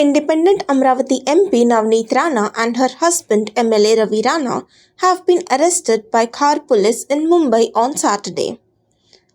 Independent Amravati MP Navneet Rana and her husband MLA Ravi Rana have been arrested by Khar police in Mumbai on Saturday.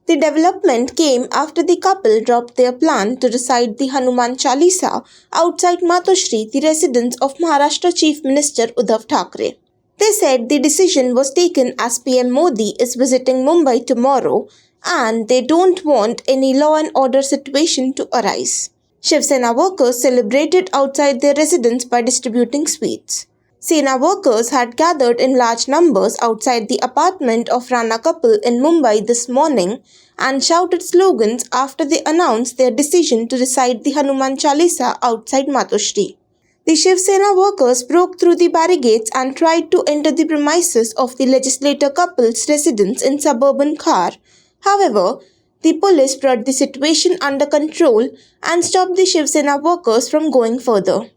The development came after the couple dropped their plan to recite the Hanuman Chalisa outside Matoshree, the residence of Maharashtra Chief Minister Uddhav Thackeray. They said the decision was taken as PM Modi is visiting Mumbai tomorrow and they don't want any law and order situation to arise. ShivSena workers celebrated outside their residence by distributing sweets. Sena workers had gathered in large numbers outside the apartment of Rana couple in Mumbai this morning and shouted slogans after they announced their decision to recite the Hanuman Chalisa outside Matoshree. The ShivSena workers broke through the barricades and tried to enter the premises of the legislator couple's residence in suburban Khar. However, the police brought the situation under control and stopped the ShivSena workers from going further.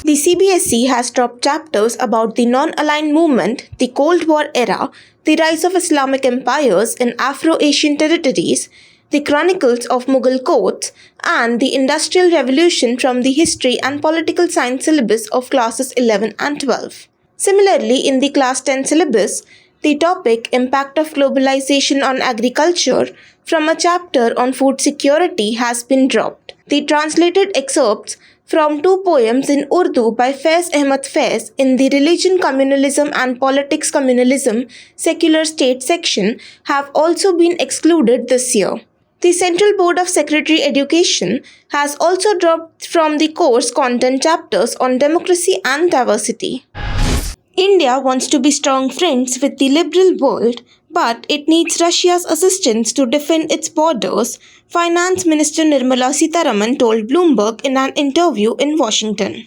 The CBSE has dropped chapters about the non-aligned movement, the Cold War era, the rise of Islamic empires in Afro-Asian territories, the chronicles of Mughal courts, and the Industrial Revolution from the history and political science syllabus of classes 11 and 12. Similarly, in the class 10 syllabus, the topic Impact of Globalization on Agriculture from a chapter on food security has been dropped. The translated excerpts from two poems in Urdu by Faiz Ahmad Faiz in the Religion Communalism and Politics Communalism Secular State section have also been excluded this year. The Central Board of Secretary Education has also dropped from the course content chapters on democracy and diversity. India wants to be strong friends with the liberal world, but it needs Russia's assistance to defend its borders, Finance Minister Nirmala Sitharaman told Bloomberg in an interview in Washington.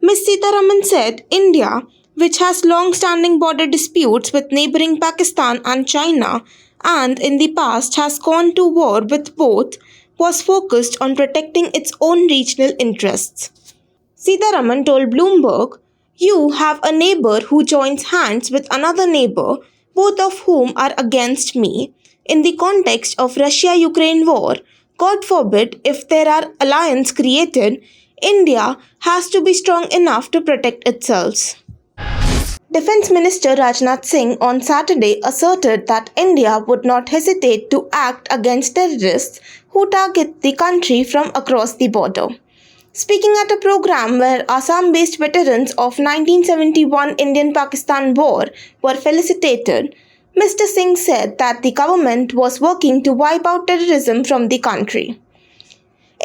Ms. Sitharaman said India, which has long-standing border disputes with neighboring Pakistan and China, and in the past has gone to war with both, was focused on protecting its own regional interests. Sitharaman told Bloomberg, "You have a neighbor who joins hands with another neighbor, both of whom are against me. In the context of Russia-Ukraine war, God forbid if there are alliances created, India has to be strong enough to protect itself." Defense Minister Rajnath Singh on Saturday asserted that India would not hesitate to act against terrorists who target the country from across the border. Speaking at a program where Assam-based veterans of 1971 Indian-Pakistan War were felicitated, Mr. Singh said that the government was working to wipe out terrorism from the country.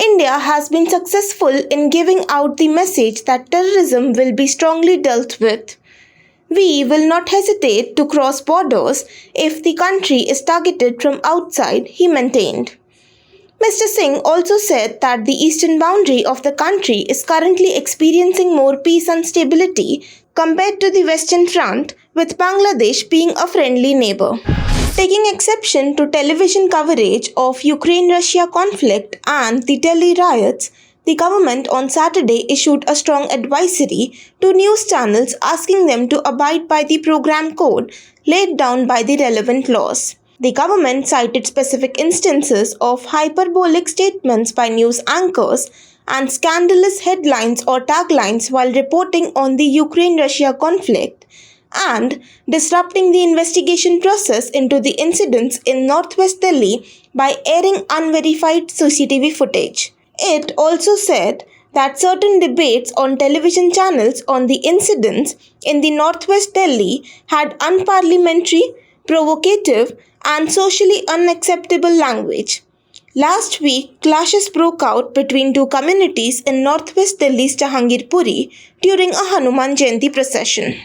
India has been successful in giving out the message that terrorism will be strongly dealt with. We will not hesitate to cross borders if the country is targeted from outside, he maintained. Mr. Singh also said that the eastern boundary of the country is currently experiencing more peace and stability compared to the western front, with Bangladesh being a friendly neighbor. Taking exception to television coverage of Ukraine-Russia conflict and the Delhi riots, the government on Saturday issued a strong advisory to news channels asking them to abide by the program code laid down by the relevant laws. The government cited specific instances of hyperbolic statements by news anchors and scandalous headlines or taglines while reporting on the Ukraine-Russia conflict and disrupting the investigation process into the incidents in northwest Delhi by airing unverified CCTV footage. It also said that certain debates on television channels on the incidents in the northwest Delhi had unparliamentary, provocative, and socially unacceptable language. Last week, clashes broke out between two communities in northwest Delhi's Jahangirpuri during a Hanuman Jayanti procession.